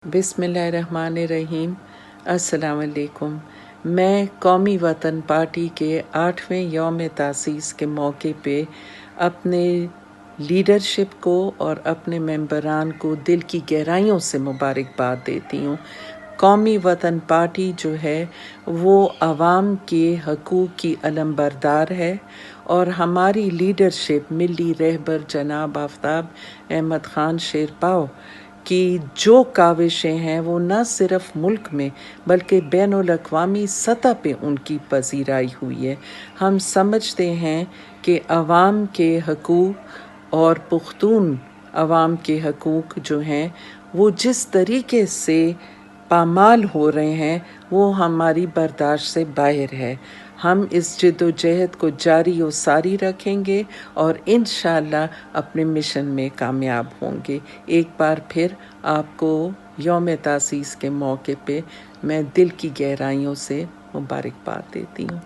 बिस्मिल्लाहिर्रहमानिर्रहीम। अस्सलाम वालेकुम। मैं कौमी वतन पार्टी के 8वें यौम तासीस के मौके पे अपने लीडरशिप को और अपने मेंबरान को दिल की गहराइयों से मुबारकबाद देती हूँ। कौमी वतन पार्टी जो है वो आवाम के हकूक़ की अलमबरदार है और हमारी लीडरशिप मिली रहबर जनाब आफ्ताब अहमद ख़ान शेरपाव की जो काविशें हैं वो न सिर्फ मुल्क में बल्कि बैनुल-अक़वामी सतह पे उनकी पज़ीराई हुई है। हम समझते हैं कि आवाम के हकूक़ और पुख्तून आवाम के हकूक़ जो हैं वो जिस तरीके से पामाल हो रहे हैं वो हमारी बर्दाश्त से बाहर है। हम इस जद्दोजहद को जारी और सारी रखेंगे और इंशाअल्लाह अपने मिशन में कामयाब होंगे। एक बार फिर आपको यौम तासीस के मौके पे मैं दिल की गहराइयों से मुबारकबाद देती हूँ।